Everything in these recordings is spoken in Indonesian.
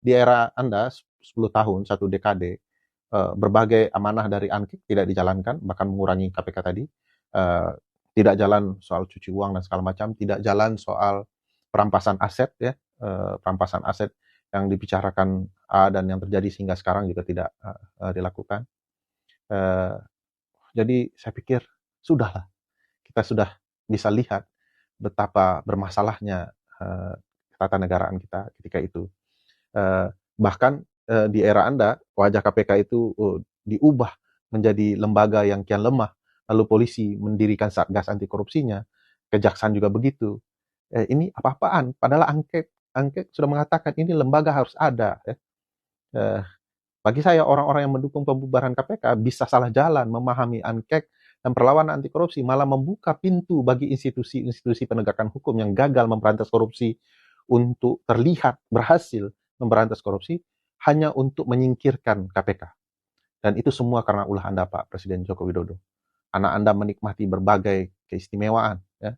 di era Anda 10 tahun, satu dekade, berbagai amanah dari ANKIK tidak dijalankan, bahkan mengurangi KPK tadi. Eh, Tidak jalan soal cuci uang dan segala macam, tidak jalan soal perampasan aset ya, perampasan aset yang dibicarakan A dan yang terjadi sehingga sekarang juga tidak dilakukan. Eh, jadi saya pikir sudahlah, kita sudah bisa lihat betapa bermasalahnya ketatanegaraan kita ketika itu. Bahkan di era Anda, wajah KPK itu diubah menjadi lembaga yang kian lemah, lalu polisi mendirikan satgas anti korupsinya, kejaksaan juga begitu. Ini apa-apaan, padahal angket sudah mengatakan ini lembaga harus ada. Ya. Eh, Bagi saya orang-orang yang mendukung pembubaran KPK bisa salah jalan memahami angket dan perlawanan anti korupsi, malah membuka pintu bagi institusi-institusi penegakan hukum yang gagal memberantas korupsi untuk terlihat berhasil memberantas korupsi hanya untuk menyingkirkan KPK. Dan itu semua karena ulah Anda, Pak Presiden Joko Widodo. Anak Anda menikmati berbagai keistimewaan, ya.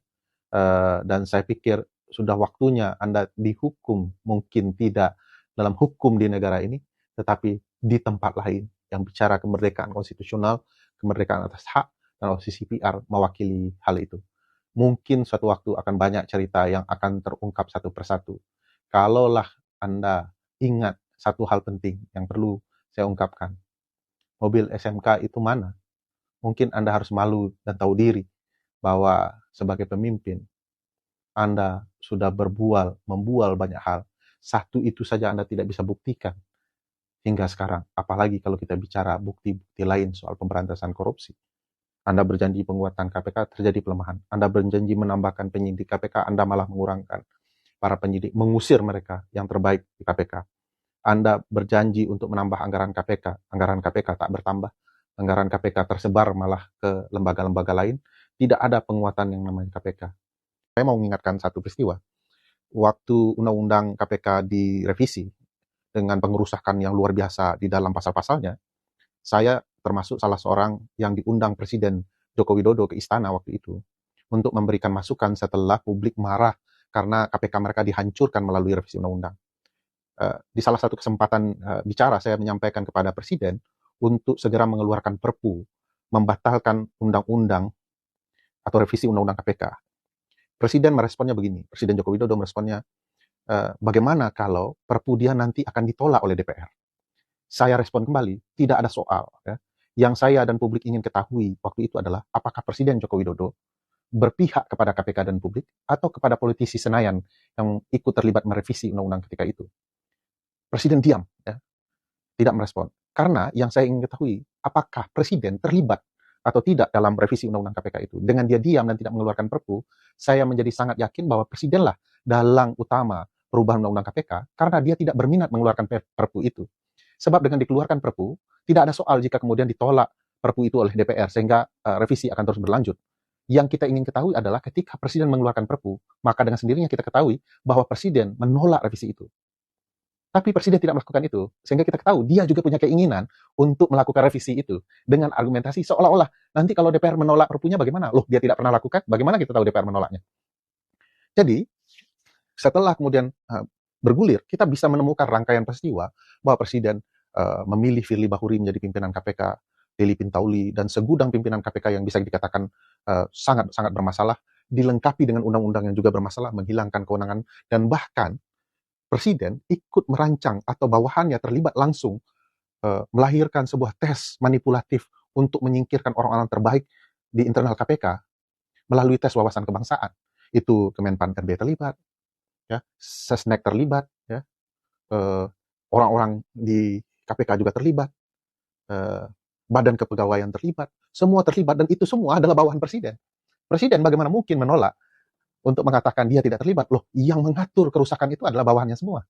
Dan saya pikir sudah waktunya Anda dihukum, mungkin tidak dalam hukum di negara ini, tetapi di tempat lain yang bicara kemerdekaan konstitusional, kemerdekaan atas hak, dan OCCPR mewakili hal itu. Mungkin suatu waktu akan banyak cerita yang akan terungkap satu persatu. Kalaulah Anda ingat satu hal penting yang perlu saya ungkapkan. Mobil SMK itu mana? Mungkin Anda harus malu dan tahu diri bahwa sebagai pemimpin, Anda sudah membual banyak hal. Satu itu saja Anda tidak bisa buktikan hingga sekarang. Apalagi kalau kita bicara bukti-bukti lain soal pemberantasan korupsi. Anda berjanji penguatan KPK, terjadi pelemahan. Anda berjanji menambahkan penyidik KPK, Anda malah mengurangkan para penyidik, mengusir mereka yang terbaik di KPK. Anda berjanji untuk menambah anggaran KPK tak bertambah. Anggaran KPK tersebar malah ke lembaga-lembaga lain. Tidak ada penguatan yang namanya KPK. Saya mau mengingatkan satu peristiwa. Waktu Undang-Undang KPK direvisi dengan pengerusakan yang luar biasa di dalam pasal-pasalnya, saya termasuk salah seorang yang diundang Presiden Joko Widodo ke istana waktu itu untuk memberikan masukan setelah publik marah karena KPK mereka dihancurkan melalui revisi undang-undang. Di salah satu kesempatan bicara, saya menyampaikan kepada Presiden untuk segera mengeluarkan Perpu, membatalkan undang-undang atau revisi undang-undang KPK. Presiden meresponnya begini, Presiden Joko Widodo meresponnya, bagaimana kalau Perpu dia nanti akan ditolak oleh DPR? Saya respon kembali, tidak ada soal. Ya. Yang saya dan publik ingin ketahui waktu itu adalah apakah Presiden Joko Widodo berpihak kepada KPK dan publik atau kepada politisi Senayan yang ikut terlibat merevisi undang-undang ketika itu. Presiden diam, ya, tidak merespon. Karena yang saya ingin ketahui, apakah Presiden terlibat atau tidak dalam revisi undang-undang KPK itu. Dengan dia diam dan tidak mengeluarkan Perpu, saya menjadi sangat yakin bahwa Presidenlah dalang utama perubahan undang-undang KPK karena dia tidak berminat mengeluarkan Perpu itu. Sebab dengan dikeluarkan Perpu, tidak ada soal jika kemudian ditolak Perpu itu oleh DPR, sehingga revisi akan terus berlanjut. Yang kita ingin ketahui adalah ketika Presiden mengeluarkan Perpu, maka dengan sendirinya kita ketahui bahwa Presiden menolak revisi itu. Tapi Presiden tidak melakukan itu, sehingga kita ketahui dia juga punya keinginan untuk melakukan revisi itu dengan argumentasi seolah-olah nanti kalau DPR menolak Perpunya bagaimana? Loh, dia tidak pernah lakukan, bagaimana kita tahu DPR menolaknya? Jadi, setelah kemudian bergulir, kita bisa menemukan rangkaian peristiwa bahwa Presiden memilih Firly Bahuri menjadi pimpinan KPK, Lili Pintauli, dan segudang pimpinan KPK yang bisa dikatakan sangat-sangat bermasalah, dilengkapi dengan undang-undang yang juga bermasalah, menghilangkan kewenangan, dan bahkan Presiden ikut merancang atau bawahannya terlibat langsung melahirkan sebuah tes manipulatif untuk menyingkirkan orang-orang terbaik di internal KPK melalui tes wawasan kebangsaan. Itu Kemenpan RB terlibat, ya, Sesnek terlibat, ya, orang-orang di KPK juga terlibat, Badan Kepegawaian terlibat, semua terlibat, dan itu semua adalah bawahan Presiden. Presiden bagaimana mungkin menolak untuk mengatakan dia tidak terlibat? Loh, yang mengatur kerusakan itu adalah bawahannya semua.